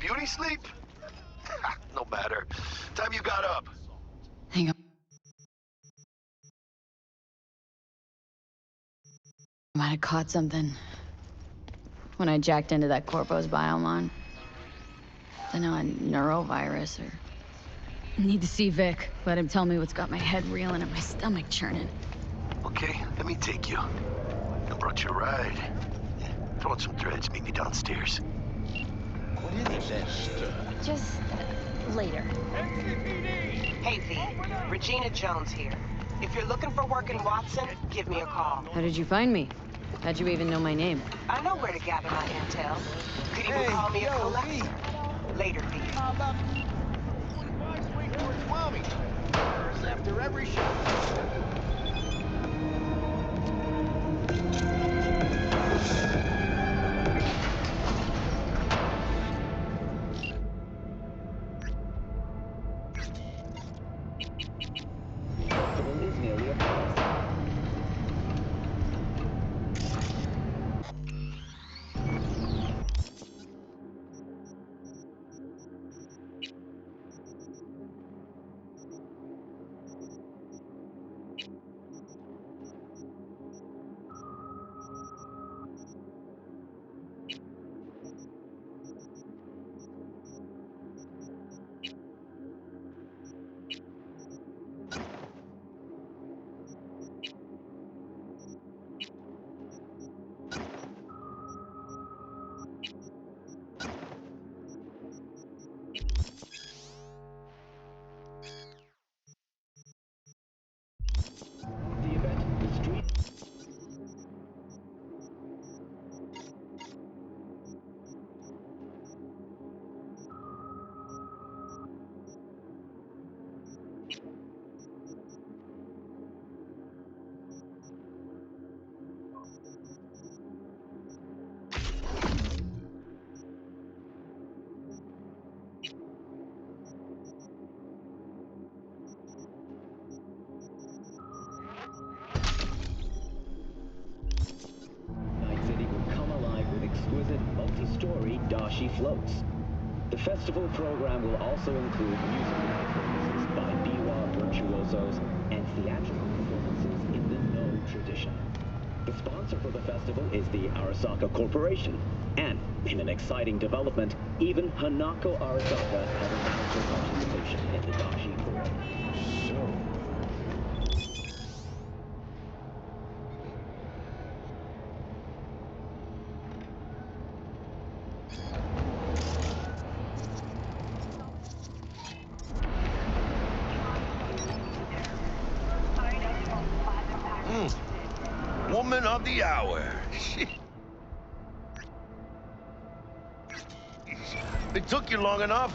Beauty sleep? No matter. Time you got up. Hang on. I might have caught something when I jacked into that Corpo's biomon. I know, a neurovirus or... Need to see Vic. Let him tell me what's got my head reeling and my stomach churning. Okay, let me take you. I brought you a ride. Throw on some threads, meet me downstairs. What is this? Just later. Hey, V. Regina Jones here. If you're looking for work in Watson, give me a call. How did you find me? How'd you even know my name? I know where to gather my intel. Could even call me a collector. Later, V. How about 25 swing towards mommy? After every shot. Floats. The festival program will also include musical performances by biwa virtuosos and theatrical performances in the No tradition. The sponsor for the festival is the Arasaka Corporation, and in an exciting development, even Hanako Arasaka has announced her participation in the Dashi Parade. Woman of the hour. It took you long enough.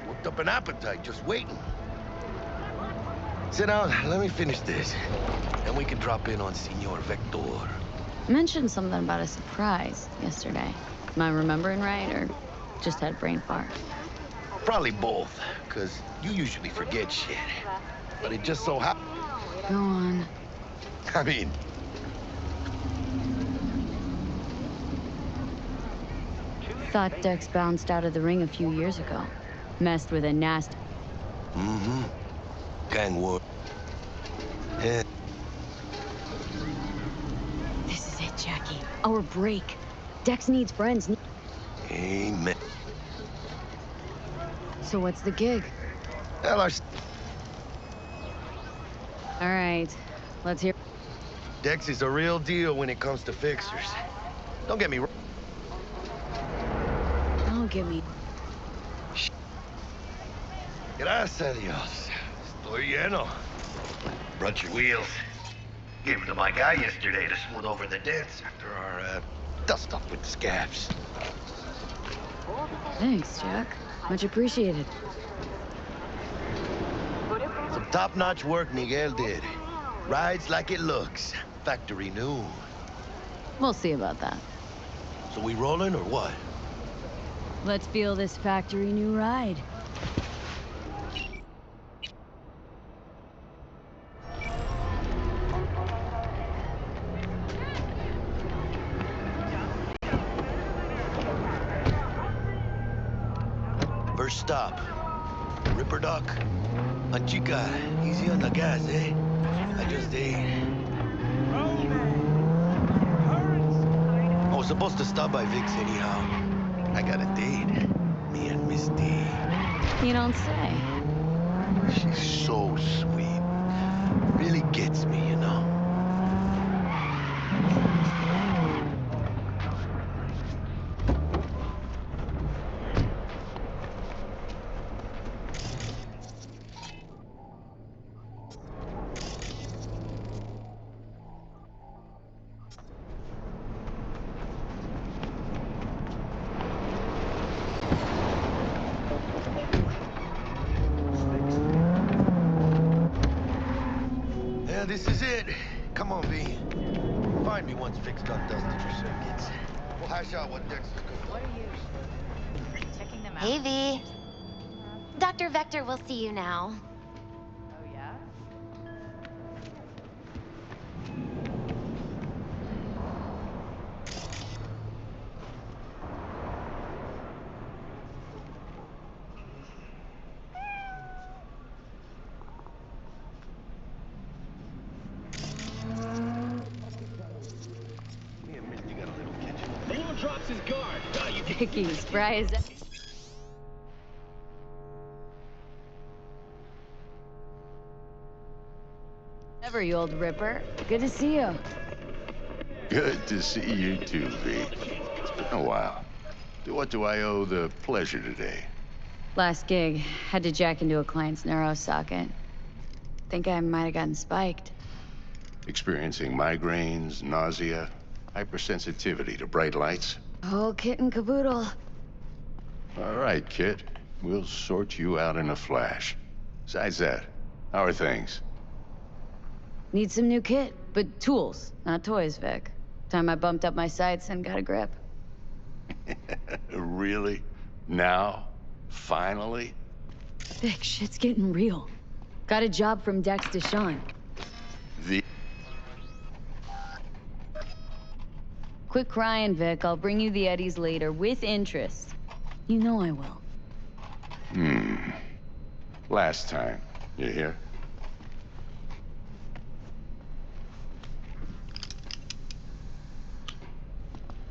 Worked up an appetite just waiting. Sit down, let me finish this. Then we can drop in on Senor Vector. Mentioned something about a surprise yesterday. Am I remembering right, or just had brain fart? Probably both, because you usually forget shit. But it just so happened. Go on. I mean... Thought Dex bounced out of the ring a few years ago. Messed with a nasty... Mm-hmm. Gang war. Yeah. This is it, Jackie. Our break. Dex needs friends. Amen. So what's the gig? Well, All right. Let's hear... Dex is a real deal when it comes to fixers. Don't get me wrong. Don't give me... Gracias a Dios. Estoy lleno. Brought your wheels. Gave them to my guy yesterday to smooth over the dents after our, dust up with the scabs. Thanks, Jack. Much appreciated. Some top-notch work Miguel did. Rides like it looks. Factory new. We'll see about that. So we rolling or what? Let's feel this factory new ride. First stop. Ripper Doc. Anchica, easy on the gas, eh? I just ate. I was supposed to stop by Vic's anyhow. I got a date. Me and Miss D. You don't say. She's so sweet. Really gets me, you know? Yeah, this is it. Come on, V. Find me once Vic's done dusted your circuits. We'll hash out what Dexter's good for. Checking them out. Hey, V. Dr. Vector will see you now. Oh, yeah? Me and Misty got a little kitchen. Blue drops his guard. Ah, you can Vicky, spry as ever, you old ripper. Good to see you. Good to see you too, V. It's been a while. To what do I owe the pleasure today? Last gig, had to jack into a client's neuro socket. Think I might have gotten spiked. Experiencing migraines, nausea, hypersensitivity to bright lights? Oh, kit and caboodle. All right, kid. We'll sort you out in a flash. Besides that, how are things? Need some new kit, but tools, not toys, Vic. Time I bumped up my sights and got a grip. Really? Now? Finally? Vic, shit's getting real. Got a job from Dex to Sean. The... Quit crying, Vic. I'll bring you the Eddies later, with interest. You know I will. Last time. You hear?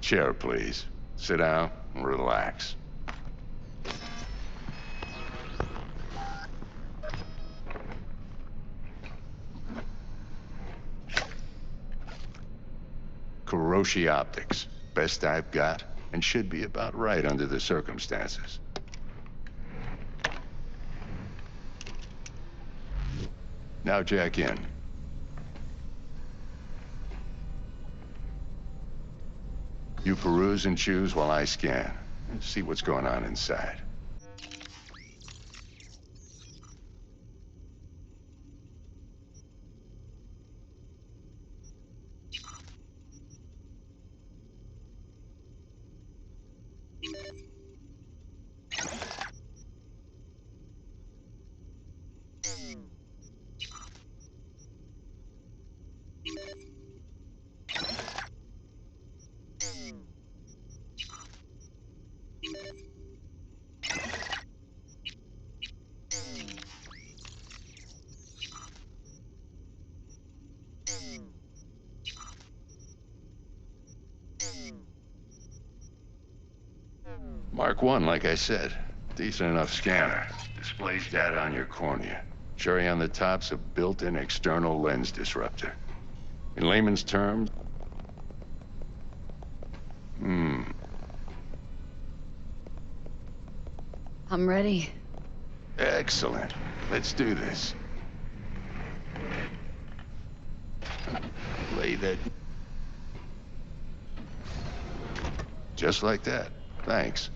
Chair, please. Sit down and relax. Kuroshi Optics. Best I've got, and should be about right under the circumstances. Now jack in. You peruse and choose while I scan. See what's going on inside. Mark 1, like I said. Decent enough scanner. Displays data on your cornea. Cherry on the top's a built-in external lens disruptor. In layman's terms... I'm ready. Excellent. Let's do this. Lay that... Just like that. Thanks.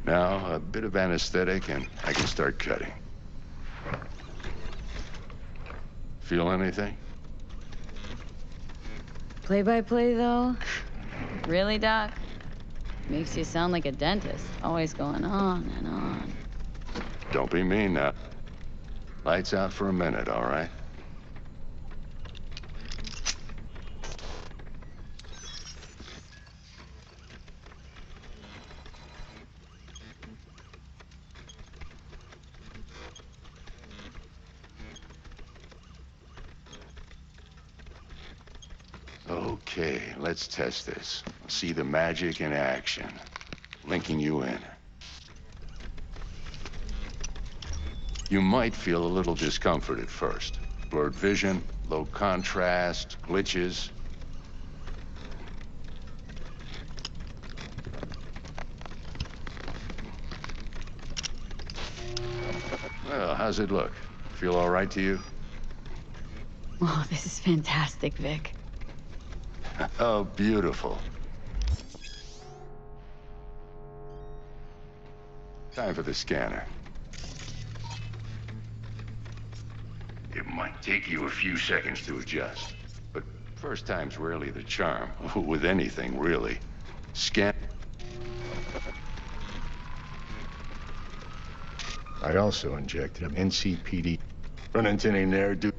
Now, a bit of anesthetic and I can start cutting. Feel anything? Play-by-play, though? Really, Doc? Makes you sound like a dentist, always going on and on. Don't be mean now. Lights out for a minute, all right? Okay, let's test this. See the magic in action. Linking you in. You might feel a little discomfort at first. Blurred vision, low contrast, glitches. Well, how's it look? Feel all right to you? Oh, this is fantastic, Vic. Oh, beautiful. Time for the scanner. It might take you a few seconds to adjust, but first time's rarely the charm, with anything, really. Scan... I also injected an NCPD. Run into any ne'er-do...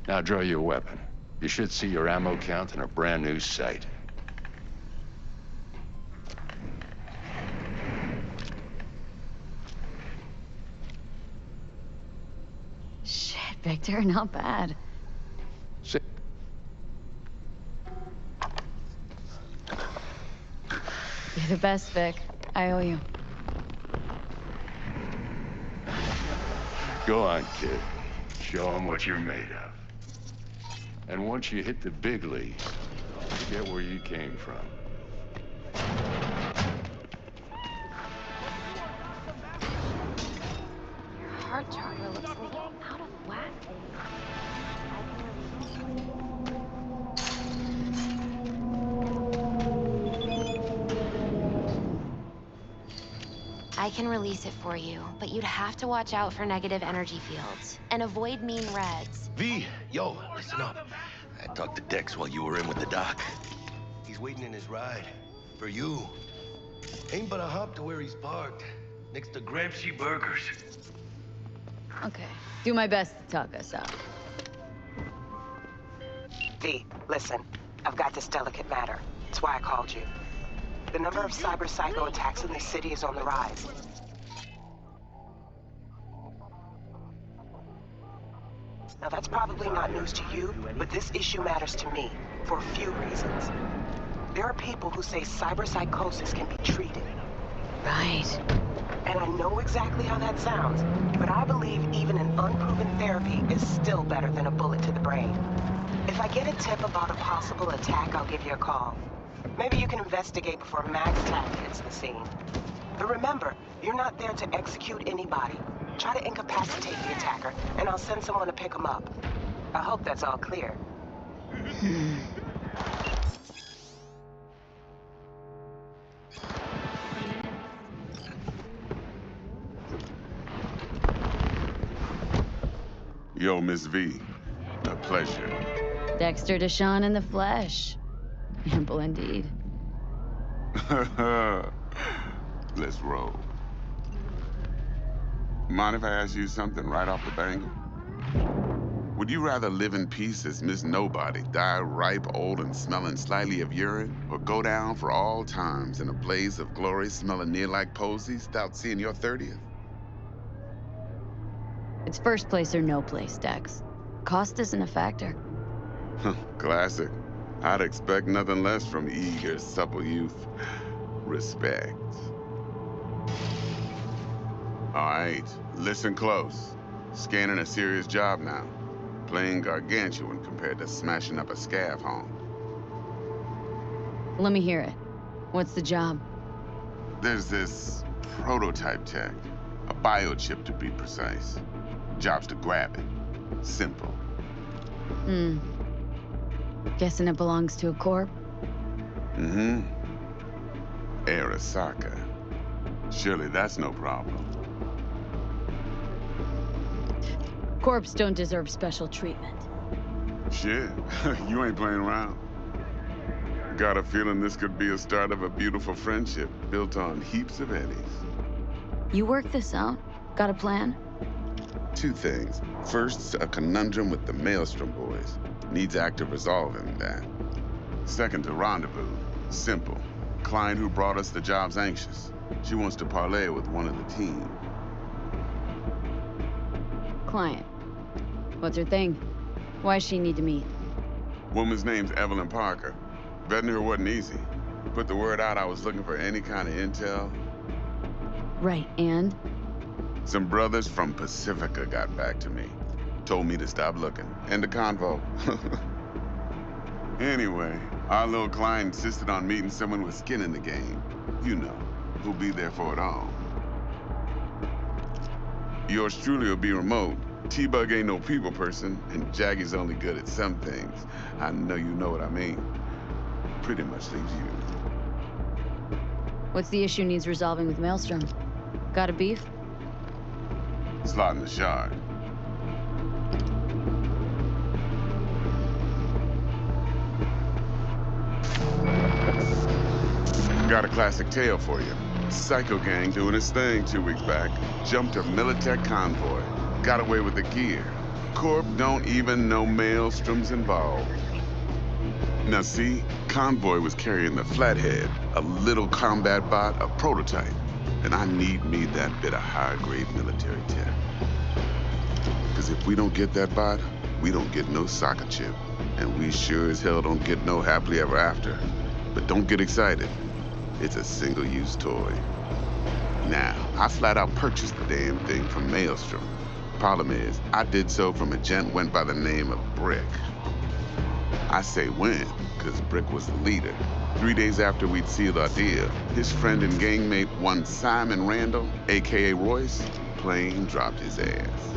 Now draw your weapon. You should see your ammo count in a brand new sight. Shit, Victor, not bad. Si- You're the best, Vic. I owe you. Go on, kid. Show 'em what you're made of. And once you hit the big leagues, forget where you came from. Your heart chakra looks a little out of whack. I can release it for you, but you'd have to watch out for negative energy fields and avoid mean reds. V, yo, listen up. I talked to Dex while you were in with the doc. He's waiting in his ride. For you. Ain't but a hop to where he's parked. Next to Gramsci Burgers. Okay. Do my best to talk us out. V, listen. I've got this delicate matter. That's why I called you. The number of cyber psycho attacks in this city is on the rise. Now that's probably not news to you, but this issue matters to me for a few reasons. There are people who say cyberpsychosis can be treated. Right. And I know exactly how that sounds, but I believe even an unproven therapy is still better than a bullet to the brain. If I get a tip about a possible attack, I'll give you a call. Maybe you can investigate before MaxTac hits the scene. But remember, you're not there to execute anybody. Try to incapacitate the attacker, and I'll send someone to pick him up. I hope that's all clear. Yo, Miss V. A pleasure. Dexter Deshawn in the flesh. Ample indeed. Let's roll. Mind if I ask you something right off the bangle? Would you rather live in peace as Miss Nobody, die ripe, old, and smelling slightly of urine, or go down for all times in a blaze of glory smelling near like posies without seeing your 30th? It's first place or no place, Dex. Cost isn't a factor. Classic. I'd expect nothing less from eager, supple youth. Respect. All right, listen close. Scanning a serious job now. Playing gargantuan compared to smashing up a scav home. Let me hear it. What's the job? There's this prototype tech. A biochip to be precise. Job's to grab it. Simple. Guessing it belongs to a corp? Mm-hmm. Arasaka. Surely that's no problem. Corps don't deserve special treatment. Shit, you ain't playing around. Got a feeling this could be a start of a beautiful friendship built on heaps of eddies. You work this out? Got a plan? Two things. First, a conundrum with the Maelstrom boys. Needs active resolving that. Second, a rendezvous. Simple. Client who brought us the job's anxious. She wants to parlay with one of the team. Client. What's her thing? Why she need to meet? Woman's name's Evelyn Parker. Vetting her wasn't easy. Put the word out I was looking for any kind of intel. Right, and? Some brothers from Pacifica got back to me. Told me to stop looking. End of convo. Anyway, our little client insisted on meeting someone with skin in the game. You know, who'll be there for it all. Yours truly will be remote. T-Bug ain't no people person, and Jaggy's only good at some things. I know you know what I mean. Pretty much leaves you. What's the issue needs resolving with Maelstrom? Got a beef? Slotting the shard. Got a classic tale for you. Psycho gang doing his thing 2 weeks back. Jumped a Militech convoy. Got away with the gear. Corp don't even know Maelstrom's involved. Now see, Convoy was carrying the Flathead, a little combat bot, a prototype. And I need me that bit of high-grade military tech. Because if we don't get that bot, we don't get no soccer chip. And we sure as hell don't get no happily ever after. But don't get excited. It's a single-use toy. Now, I flat out purchased the damn thing from Maelstrom. Problem is, I did so from a gent went by the name of Brick. I say when, because Brick was the leader. 3 days after we'd sealed our deal, his friend and gangmate, one Simon Randall, AKA Royce, plain dropped his ass.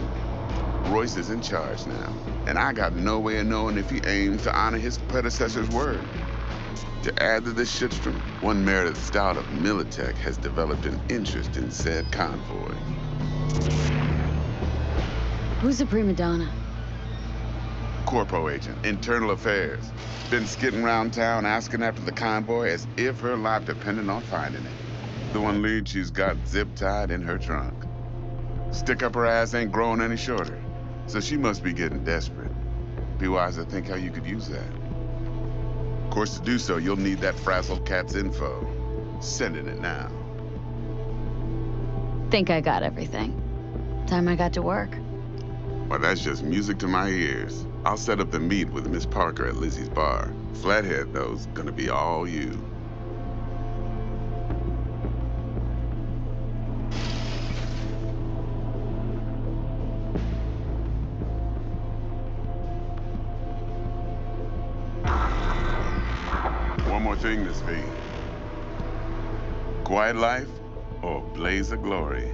Royce is in charge now, and I got no way of knowing if he aims to honor his predecessor's word. To add to this shitstrom, one Meredith Stout of Militech has developed an interest in said convoy. Who's the prima donna? Corpo agent, internal affairs. Been skidding around town asking after the convoy as if her life depended on finding it. The one lead she's got zip-tied in her trunk. Stick up her ass ain't growing any shorter, so she must be getting desperate. Be wise to think how you could use that. Of course, to do so, you'll need that frazzled cat's info. Sending it now. Think I got everything. Time I got to work. Well, that's just music to my ears. I'll set up the meet with Miss Parker at Lizzie's bar. Flathead, though's gonna be all you. One more thing, Miss V. Quiet life or blaze of glory?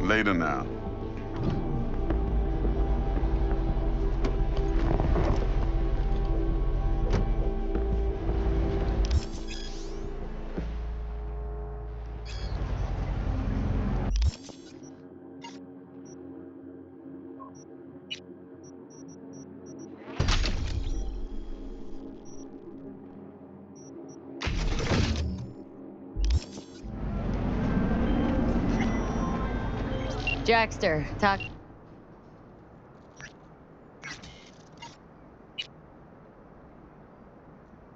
Later now. Jackster, talk.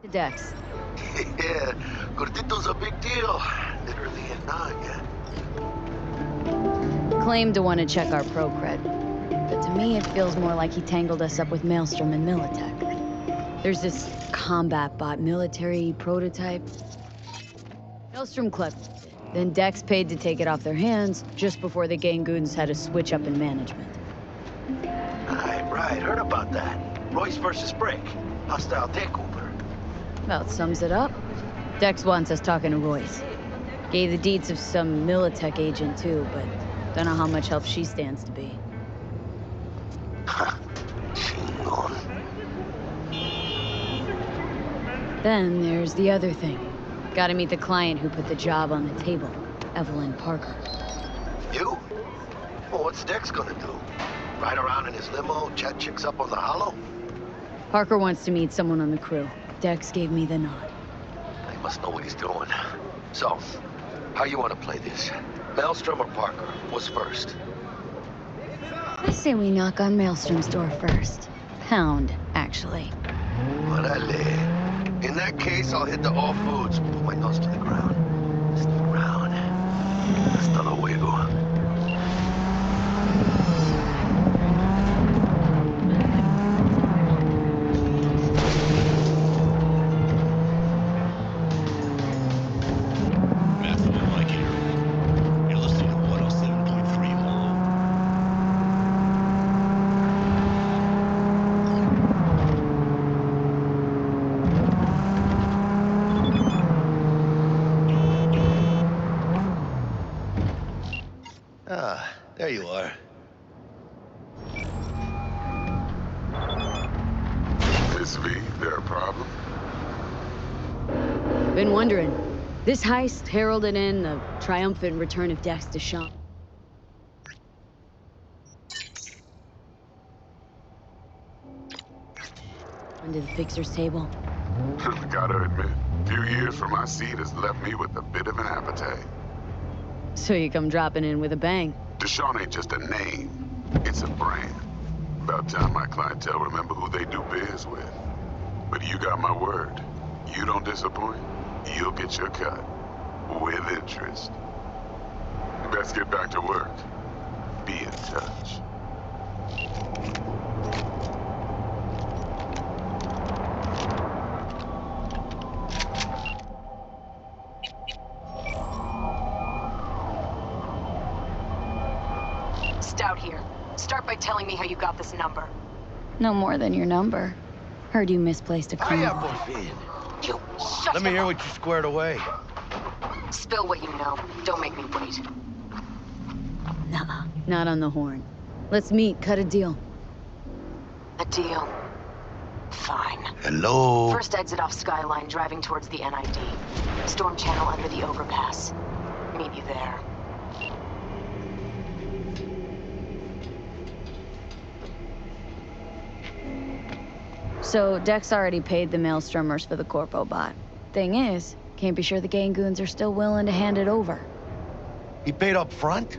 To Dex. Yeah, Gordito's a big deal. Literally and not, yeah. Claimed to want to check our pro cred. But to me, it feels more like he tangled us up with Maelstrom and Militech. There's this combat bot military prototype. Maelstrom clipped. Then Dex paid to take it off their hands just before the Gangoons had a switch up in management. Right, heard about that. Royce versus Brick. Hostile takeover. About sums it up. Dex wants us talking to Royce. Gave the deeds of some Militech agent too, but don't know how much help she stands to be. Chingon. Then there's the other thing. Gotta meet the client who put the job on the table, Evelyn Parker. You? Well, what's Dex gonna do? Ride around in his limo, chat chicks up on the hollow? Parker wants to meet someone on the crew. Dex gave me the nod. He must know what he's doing. So, how you want to play this? Maelstrom or Parker? What's first? I say we knock on Maelstrom's door first. Pound, actually. Orale. In that case, I'll hit the all foods, put my nose to the ground. Stick around. Hasta luego. There you are. Miss V, there a problem? Been wondering. This heist heralded in the triumphant return of Dex to Sean. Under the fixer's table. Gotta admit, a few years from my seat has left me with a bit of an appetite. So you come dropping in with a bang. Deshaun ain't just a name, it's a brand. About time my clientele remember who they do biz with. But you got my word. You don't disappoint, you'll get your cut. With interest. Best get back to work. Be in touch. Stout here. Start by telling me how you got this number. No more than your number. Heard you misplaced a Hiya, coin. por fin. You shut Let me him hear up. what you squared away. Spill what you know. Don't make me wait. Nuh-uh. Not on the horn. Let's meet, cut a deal. A deal. Fine. Hello? First exit off Skyline, driving towards the NID. Storm channel under the overpass. Meet you there. So, Dex already paid the Maelstromers for the Corpo bot. Thing is, can't be sure the gang goons are still willing to hand it over. He paid up front?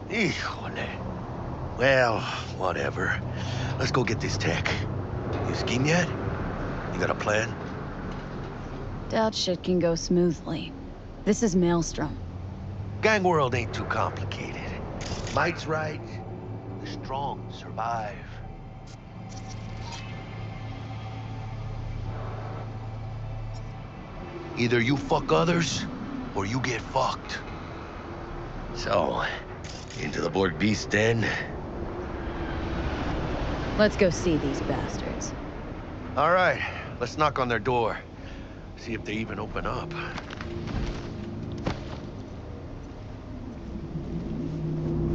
Híjole. Well, whatever. Let's go get this tech. You scheme yet? You got a plan? Doubt shit can go smoothly. This is Maelstrom. Gang world ain't too complicated. Might's right. The strong survive. Either you fuck others, or you get fucked. So, into the Borg Beast Den? Let's go see these bastards. All right, let's knock on their door. See if they even open up.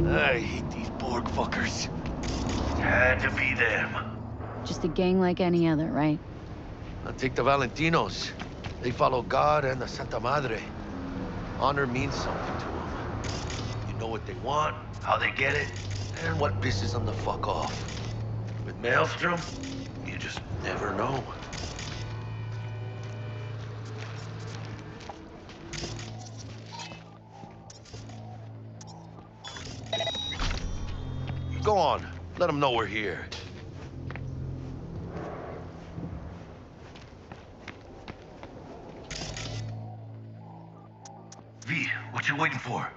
I hate these Borg fuckers. Had to be them. Just a gang like any other, right? I'll take the Valentinos. They follow God and the Santa Madre. Honor means something to them. You know what they want, how they get it, and what pisses them the fuck off. With Maelstrom, you just never know. Go on, let them know we're here. V, what you waiting for?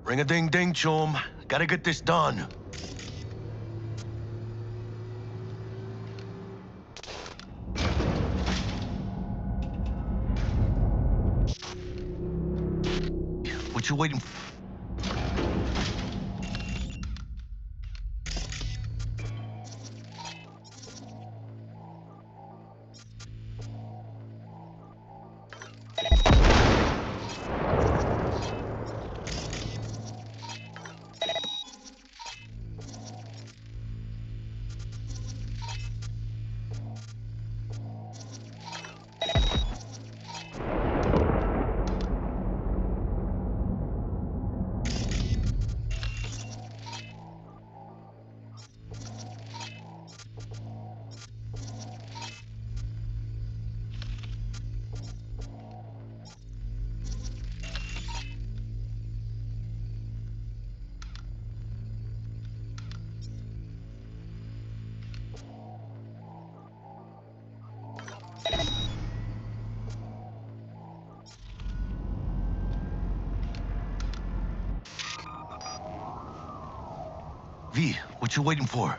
Ring-a-ding-ding, chum. Gotta get this done. What you waiting for? V, what you waiting for?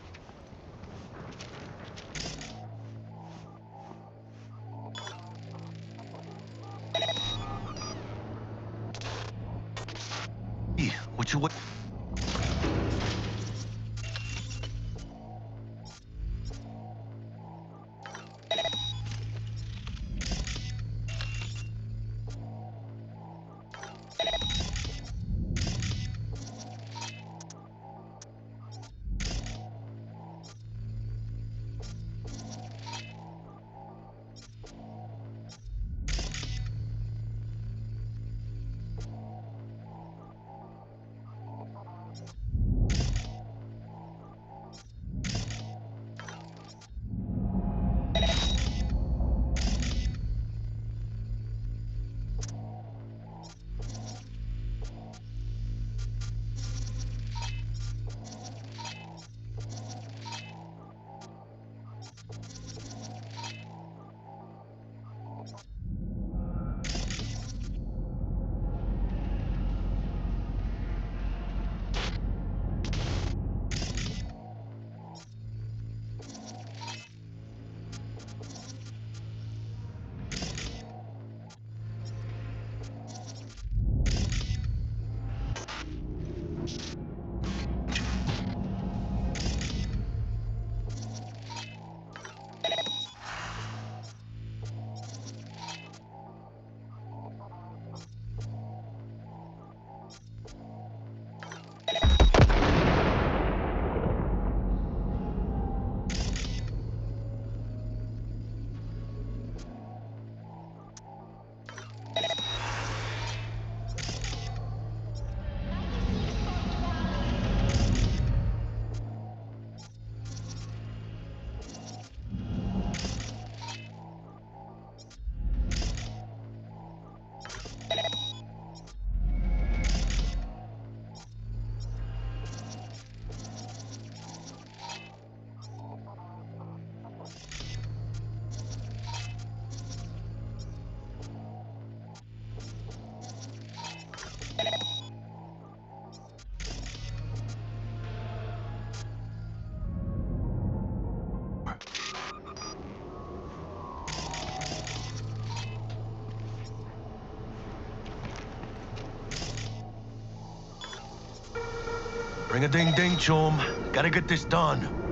V, what you wait? Ring-a-ding-ding, chum. Gotta get this done.